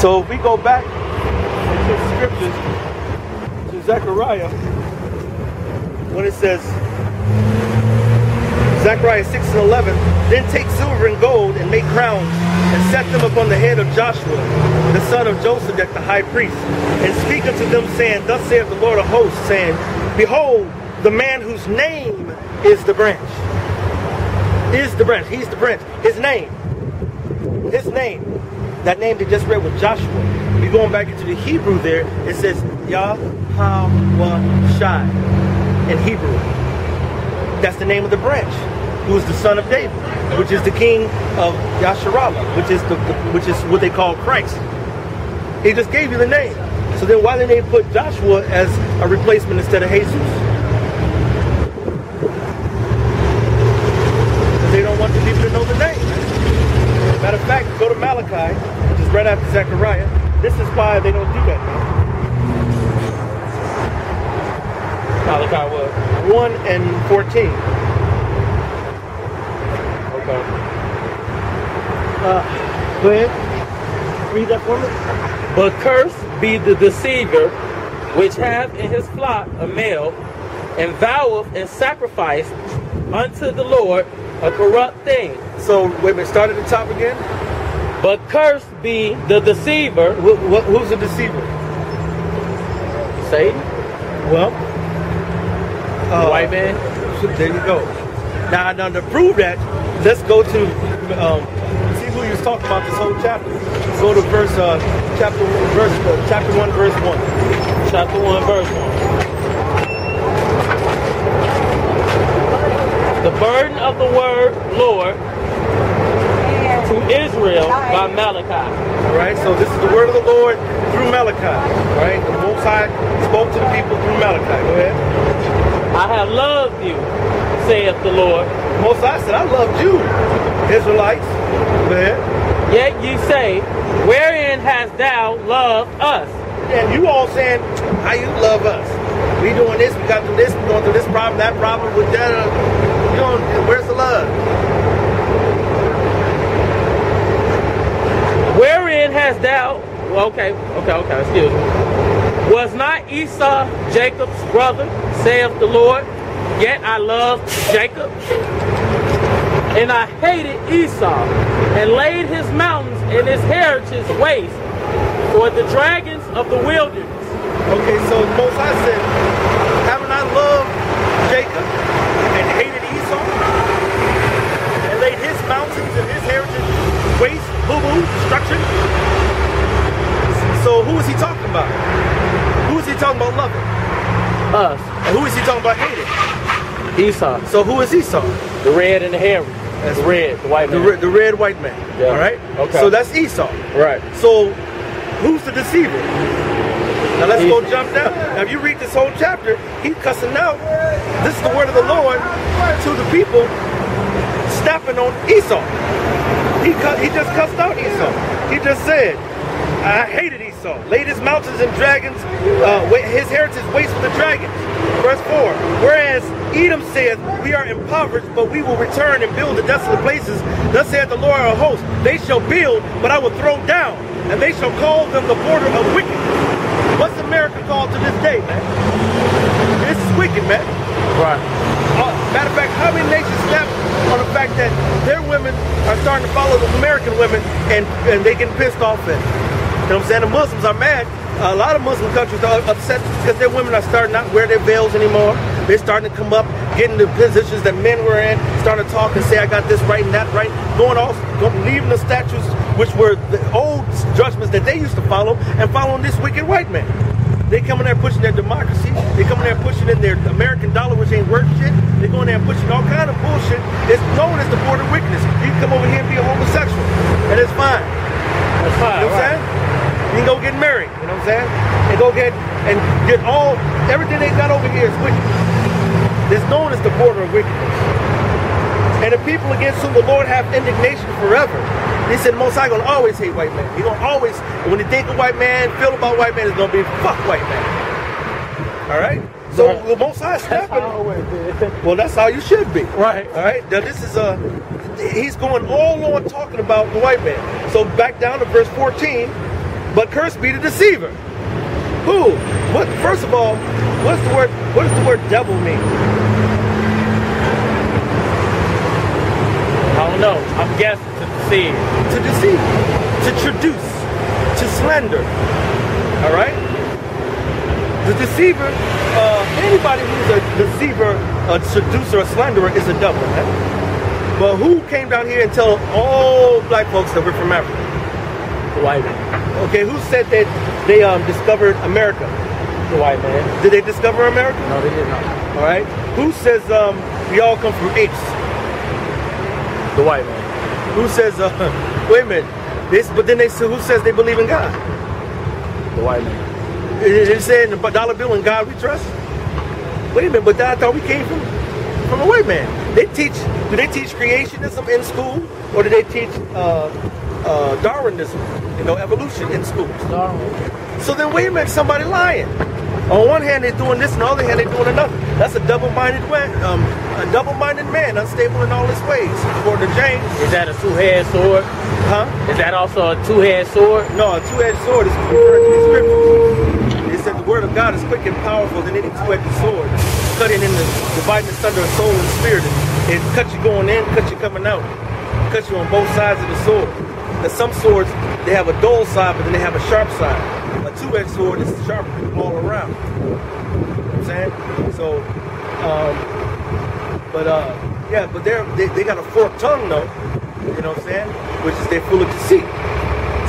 So if we go back into the scriptures to Zechariah, when it says, Zechariah 6:11, then take silver and gold and make crowns and set them upon the head of Joshua, the son of Josedech, the high priest, and speak unto them, saying, thus saith the Lord of hosts, saying, behold, the man whose name is the branch. Is the branch. He's the branch. His name. His name. That name they just read with Joshua. If you're going back into the Hebrew there, it says Yahweh-Shai in Hebrew. That's the name of the branch, who is the son of David, which is the king of Yasharallah, which is what they call Christ. He just gave you the name. So then why didn't they put Joshua as a replacement instead of Jesus? Because they don't want the people to know the name. Matter of fact, go to Malachi, which is right after Zechariah. This is why they don't do that now. Malachi what? 1 and 14. Okay. Go ahead. Read that for me. But cursed be the deceiver, which hath in his flock a male, and voweth and sacrificed unto the Lord a corrupt thing. So, wait a minute, start at the top again. But cursed be the deceiver. Who's the deceiver? Satan? Well, the white man? There you go. Now to prove that, let's go to see who he was talking about this whole chapter. Go to chapter 1, verse 1. Chapter 1, verse 1. The burden of the word, Lord, to Israel by Malachi. All right, so this is the word of the Lord through Malachi. All right, the Most High spoke to the people through Malachi. Go ahead. I have loved you, saith the Lord. Most High said, I loved you, Israelites. Go ahead. Yet ye say, wherein hast thou loved us? And you all saying, how you love us? We doing this, we got to do this, we going through this problem, that problem, with that. You know, where's the love? Wherein hast thou, okay, excuse me. Was not Esau Jacob's brother, saith the Lord? Yet I loved Jacob, and I hated Esau, and laid his mountains and his heritage waste for the dragons of the wilderness. Okay, so Most High said, haven't I loved Jacob and hated Esau, and laid his mountains and his heritage waste, boo-boo, destruction? So who is he talking about? Who is he talking about loving? Us. And who is he talking about hating? Esau. So who is Esau? The red and the hairy. That's red, the white man. The red white man. Yeah. All right? Okay. So that's Esau. Right. So who's the deceiver? Now let's go jump down. Now if you read this whole chapter, he's cussing out. This is the word of the Lord to the people, snapping on Esau. He just cussed out Esau. He just said, I hated Esau. Laid his mountains and dragons, his heritage waste with the dragons. Verse 4. Whereas Edom saith, we are impoverished, but we will return and build the desolate places. Thus saith the Lord of hosts, they shall build, but I will throw down, and they shall call them the border of wickedness. What's America called to this day, man? This is wicked, man. Right. Matter of fact, how many nations snap on the fact that their women are starting to follow the American women and they getting pissed off at it? You know what I'm saying? The Muslims are mad. A lot of Muslim countries are upset because their women are starting not to wear their veils anymore. They're starting to come up, getting the positions that men were in, starting to talk and say, I got this right and that right. Leaving the statutes, which were the old judgments that they used to follow, and following this wicked white man. They come in there pushing their democracy. They come in there pushing in their American dollar, which ain't worth shit. They go in there and pushing all kind of bullshit. It's known as the border wickedness. You can come over here and be a homosexual, and it's fine. That's fine. You know what I'm saying? You can go get married. You know what I'm saying? And go get everything they got over here is wicked. It's known as the border of wickedness. And the people against whom the Lord have indignation forever. He said, Most High gonna always hate white men. He gonna always, when they think of white man, feel about white man, it's gonna be fuck white man. All right. So the Most High stepping. Well, that's how you should be. Right. All right. Now this is he's going all on talking about the white man. So back down to verse 14. But cursed be the deceiver. Who? What? First of all, what does the word devil mean? I don't know. I'm guessing to deceive. To deceive. To traduce. To slander. All right? The deceiver, anybody who's a deceiver, a seducer, a slanderer is a devil, man. But who came down here and told all black folks that we're from Africa? The white man. Okay, who said that they discovered America? The white man. Did they discover America? No, they did not. All right. Who says we all come from apes? The white man. Who says, wait a minute, but then they say, who says they believe in God? The white man. They say in the dollar bill, in God we trust? Wait a minute, but I thought we came from a white man. Do they teach creationism in school? Or do they teach Darwinism, evolution in schools? Darwin. So then wait a minute, somebody lying. On one hand they're doing this, and on the other hand they're doing another. That's a double-minded man, unstable in all his ways, according to James. Is that a two-headed sword? Huh? Is that also a two-headed sword? No, a two-edged sword is referring to the scriptures. It said the word of God is quick and powerful than any two-edged sword, cutting in dividing asunder of soul and spirit. It cuts you going in, cuts you coming out. It cuts you on both sides of the sword. Because some swords, they have a dull side, but then they have a sharp side. A two-edged sword is sharp all around. You know what I'm saying? So, but they got a forked tongue though. You know what I'm saying? Which is they're full of deceit.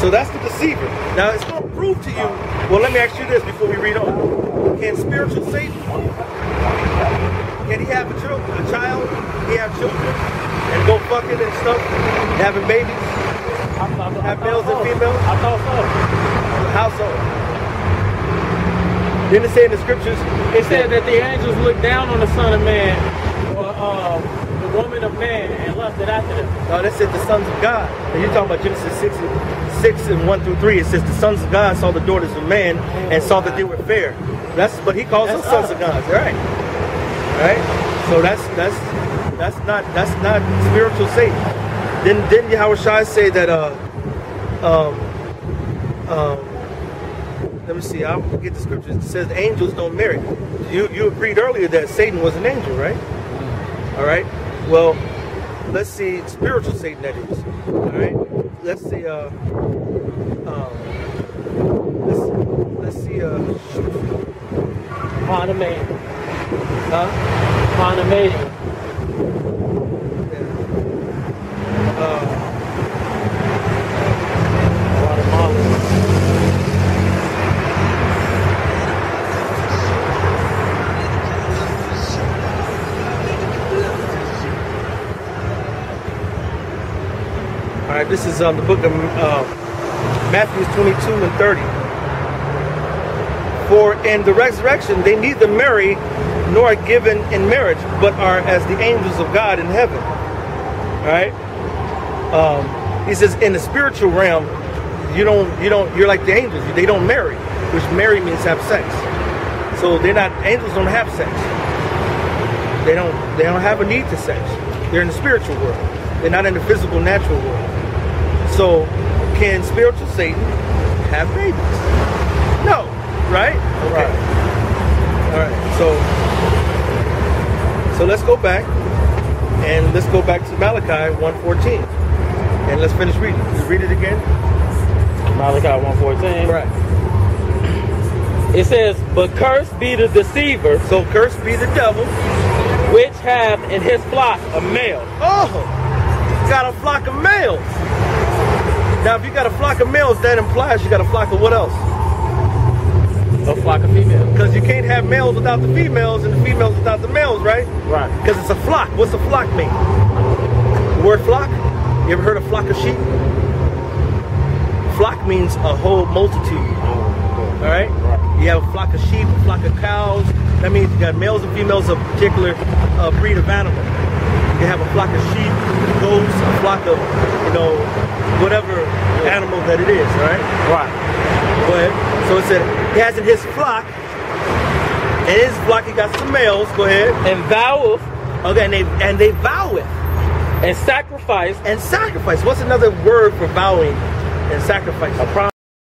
So that's the deceiver. Now it's going to prove to you. Well, let me ask you this before we read on. Can spiritual Satan? Can he have a child? Can he have children and go fucking and stuff, having babies? Have males and females? I thought so. How so? Didn't it say in the scriptures? It said that the angels looked down on the Son of Man, or the woman of man, and lusted after them. No, that said the sons of God. And you're talking about Genesis 6 and 1 through 3. It says the sons of God saw the daughters of man and saw that they were fair. But he calls us sons of God. Right? Right? So that's not spiritual Satan. Didn't Yahushua say that let me see, I'll get the scriptures. It says the angels don't marry. You agreed earlier that Satan was an angel, right? All right. Well, let's see spiritual Satan, that is. All right. Let's see. Let's see. Condemnation. Huh? Condemnation. All right, this is the book of Matthew 22 and 30. For in the resurrection they neither marry nor are given in marriage, but are as the angels of God in heaven. All right. He says in the spiritual realm, you're like the angels. They don't marry, which marry means have sex. So angels don't have sex. They don't have a need to sex. They're in the spiritual world. They're not in the physical, natural world. So, can spiritual Satan have babies? No, right? Okay. All right. So let's go back, and let's go back to Malachi 1:14, and let's finish reading. Just read it again. Malachi 1:14. Right. It says, "But cursed be the deceiver." So cursed be the devil, which have in his flock a male. Oh, got a flock of males. Now, if you got a flock of males, that implies you got a flock of what else? A flock of females. Because you can't have males without the females and the females without the males, right? Right. Because it's a flock. What's a flock mean? The word flock? You ever heard of flock of sheep? Flock means a whole multitude. All right? You have a flock of sheep, a flock of cows. That means you got males and females of a particular breed of animal. You have a flock of sheep, goats, a flock of, whatever animal that it is, right? Right. Go ahead. So it said he has in his flock, and his flock he got some males. Go ahead. And voweth. Okay, and they voweth. And sacrifice. And sacrifice. What's another word for vowing and sacrifice? A promise.